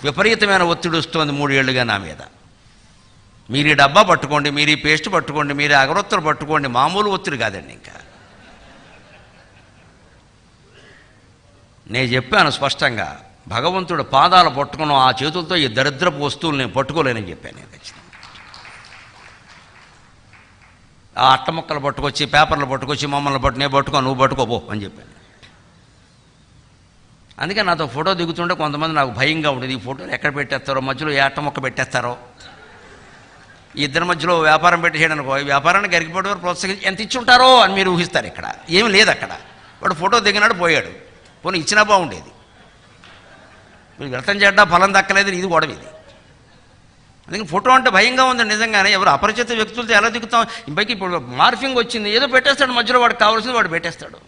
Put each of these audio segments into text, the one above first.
విపరీతమైన ఒత్తిడి వస్తుంది 3 ఏళ్లుగా నా మీద. మీరు ఈ డబ్బా పట్టుకోండి, మీరు ఈ పేస్ట్ పట్టుకోండి, మీరు అగరొత్తులు పట్టుకోండి, మామూలు ఒత్తిడి కాదండి. ఇంకా నేను చెప్పాను స్పష్టంగా, భగవంతుడు పాదాలు పట్టుకున్న ఆ చేతులతో ఈ దరిద్రపు వస్తువులు నేను పట్టుకోలేనని చెప్పాను. నేను ఖచ్చితంగా ఆ అట్ట ముక్కలు పట్టుకొచ్చి, పేపర్లు పట్టుకొచ్చి మమ్మల్ని నేను పట్టుకో, నువ్వు పట్టుకోపో అని చెప్పాను. అందుకే నాతో ఫోటో దిగుతుంటే కొంతమంది నాకు భయంగా ఉండేది, ఈ ఫోటోలు ఎక్కడ పెట్టేస్తారో, మధ్యలో ఏ అట్ట ముక్క పెట్టేస్తారో. ఈ ఇద్దరి మధ్యలో వ్యాపారం పెట్టేయడానికో, ఈ వ్యాపారాన్ని గరికిపోటీ వారు ప్రోత్సహించి ఎంత ఇచ్చుంటారో అని మీరు ఊహిస్తారు. ఇక్కడ ఏమి లేదు. అక్కడ వాడు ఫోటో దిగినాడు, పోయాడు. పోనీ ఇచ్చినా బాగుండేది. మీరు వ్యర్థం చేయడం ఫలం దక్కలేదు, ఇది గొడవ ఇది. అందుకే ఫోటో అంటే భయంగా ఉంది నిజంగానే. ఎవరు అపరిచిత వ్యక్తులతో ఎలా దిగుతాం? ఇంపైకి ఇప్పుడు మార్ఫింగ్ వచ్చింది, ఏదో పెట్టేస్తాడు మధ్యలో, వాడికి కావాల్సింది వాడు పెట్టేస్తాడు.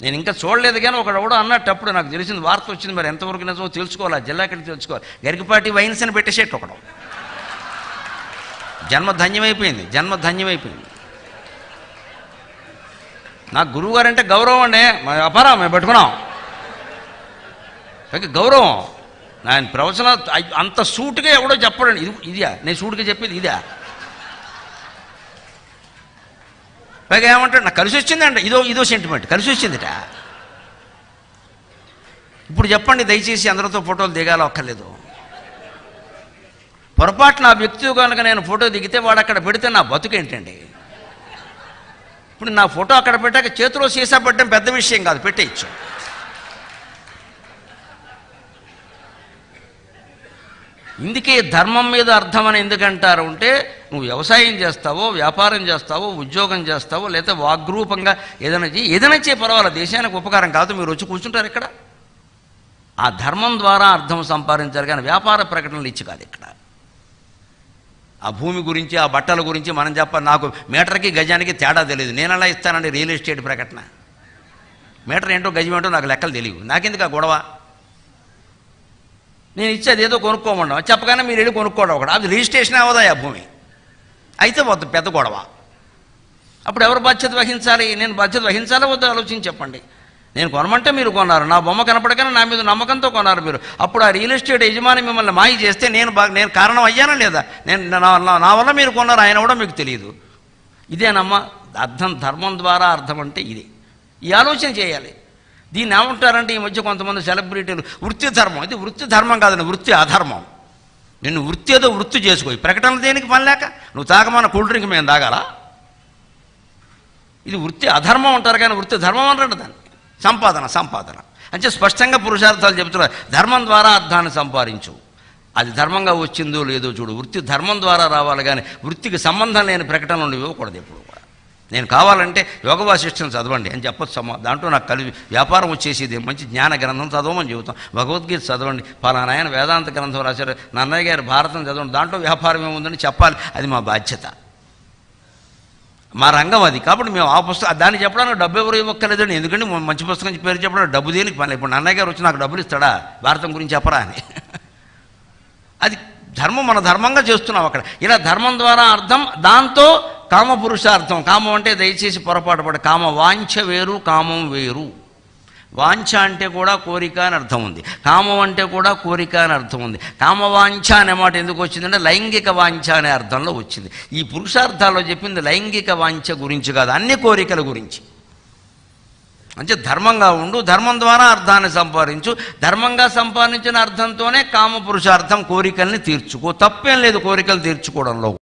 నేను ఇంకా చూడలేదు కానీ ఒకడెవడో అన్నట్టు అప్పుడు నాకు తెలిసింది, వార్త వచ్చింది. మరి ఎంతవరకు నిజమో తెలుసుకోవాలి, ఆ జిల్లాకి తెలుసుకోవాలి. గరికపాటి వైన్స్ అని పెట్టేసేట్టు ఒకడు. జన్మ ధన్యమైపోయింది, జన్మ ధన్యమైపోయింది. నాకు గురువు గారు అంటే గౌరవం అండి. అపారా మేము పెట్టుకున్నాం గౌరవం. ఆయన ప్రవచన అంత సూటుగా ఎవడో చెప్పడండి. ఇదా నేను సూటుగా చెప్పేది, ఇదా? పైగా ఏమంటాడు, నాకు కలిసి వచ్చిందండి, ఇదో సెంటిమెంట్ కలిసి వచ్చిందిట. ఇప్పుడు చెప్పండి దయచేసి, అందరితో ఫోటోలు దిగాలో అక్కర్లేదు. పొరపాటున ఆ వ్యక్తి కనుక నేను ఫోటో దిగితే వాడు అక్కడ పెడితే నా బతుకేంటండి? ఇప్పుడు నా ఫోటో అక్కడ పెట్టాక చేతిలో సీసా పెట్టడం పెద్ద విషయం కాదు, పెట్టేయచ్చు. ఇందుకే ధర్మం మీద అర్థం అని ఎందుకంటారు అంటే, నువ్వు వ్యవసాయం చేస్తావో, వ్యాపారం చేస్తావో, ఉద్యోగం చేస్తావో, లేదా వాగ్రూపంగా ఏదైనా చేయ పర్వాలేదు, దేశానికి ఉపకారం కాదు. మీరు వచ్చి కూర్చుంటారు ఇక్కడ. ఆ ధర్మం ద్వారా అర్థం సంపాదించారు కానీ వ్యాపార ప్రకటనలు ఇచ్చి కాదు. ఇక్కడ ఆ భూమి గురించి, ఆ బట్టల గురించి మనం చెప్పాలి. నాకు మీటర్కి గజానికి తేడా తెలియదు, నేను ఎలా ఇస్తానండి రియల్ ఎస్టేట్ ప్రకటన? మీటర్ ఏంటో గజం ఏంటో నాకు లెక్కలు తెలియవు, నాకెందుకు ఆ గొడవ? నేను ఇచ్చేది ఏదో కొనుక్కోమండం, చెప్పగానే మీరు వెళ్ళి కొనుక్కోవడం ఒకటి, అది రిజిస్ట్రేషన్ అవ్వదా ఆ భూమి? అయితే వద్దు, పెద్ద గొడవ. అప్పుడు ఎవరు బాధ్యత వహించాలి? నేను బాధ్యత వహించాలో వద్దో ఆలోచించి చెప్పండి. నేను కొనమంటే మీరు కొన్నారు, నా బొమ్మ కనపడగానే నా మీద నమ్మకంతో కొన్నారు మీరు. అప్పుడు ఆ రియల్ ఎస్టేట్ యజమాని మిమ్మల్ని మాయ చేస్తే నేను కారణం అయ్యానా లేదా? నా వల్ల మీరు కొన్నారు, ఆయన కూడా మీకు తెలియదు. ఇదేనమ్మా అర్థం. ధర్మం ద్వారా అర్థం అంటే ఇది. ఈ ఆలోచన చేయాలి. దీన్ని ఏమంటారంటే ఈ మధ్య కొంతమంది సెలబ్రిటీలు వృత్తి ధర్మం. ఇది వృత్తి ధర్మం కాదండి, వృత్తి అధర్మం. నిన్ను వృత్తి ఏదో వృత్తి చేసుకో, ప్రకటనలు దేనికి పని లేక నువ్వు తాగమన్న కూల్ డ్రింక్ మేము తాగాలా? ఇది వృత్తి అధర్మం అంటారు కానీ వృత్తి ధర్మం అంటారు దాన్ని. సంపాదన అంటే స్పష్టంగా పురుషార్థాలు చెబుతున్నారు. ధర్మం ద్వారా అర్థాన్ని సంపాదించు, అది ధర్మంగా వచ్చిందో లేదో చూడు. వృత్తి ధర్మం ద్వారా రావాలి కానీ వృత్తికి సంబంధం లేని ప్రకటనలు ఇవ్వకూడదు ఎప్పుడు కూడా. నేను కావాలంటే యోగ వాసిష్టం చదవండి అని చెప్పొచ్చు. దాంట్లో నాకు కలిసి వ్యాపారం వచ్చేసేది. మంచి జ్ఞాన గ్రంథం చదవమని చెబుతాం. భగవద్గీత చదవండి, పలానా ఆయన వేదాంత గ్రంథం రాశారు, నన్నయ్య గారి భారతం చదవండి, దాంట్లో వ్యాపారం ఏముందని చెప్పాలి. అది మా బాధ్యత, మా రంగం అది. కాబట్టి మేము ఆ పుస్తకం దాన్ని చెప్పడానికి డబ్బు ఎవరు ఇవ్వక్కర్లేదండి. ఎందుకంటే మంచి పుస్తకం పేరు చెప్పడానికి డబ్బు దేనికి పని. ఇప్పుడు నన్నయ్య గారు వచ్చి నాకు డబ్బులు ఇస్తాడా భారతం గురించి చెప్పరా అని? అది ధర్మం, మన ధర్మంగా చేస్తున్నాం అక్కడ. ఇలా ధర్మం ద్వారా అర్థం, దాంతో కామ పురుషార్థం. కామం అంటే దయచేసి పొరపాటు పడ, కామ వాంఛ వేరు, కామం వేరు. వాంఛ అంటే కూడా కోరిక అని అర్థం ఉంది, కామం అంటే కూడా కోరిక అని అర్థం ఉంది. కామవాంఛ అనే మాట ఎందుకు వచ్చిందంటే లైంగిక వాంఛ అనే అర్థంలో వచ్చింది. ఈ పురుషార్థాల్లో చెప్పింది లైంగిక వాంఛ గురించి కాదు, అన్ని కోరికల గురించి. అంటే ధర్మంగా ఉండు, ధర్మం ద్వారా అర్థాన్ని సంపాదించు, ధర్మంగా సంపాదించిన అర్థంతోనే కామ పురుషార్థం కోరికల్ని తీర్చుకో. తప్పేం లేదు కోరికలు తీర్చుకోవడంలో.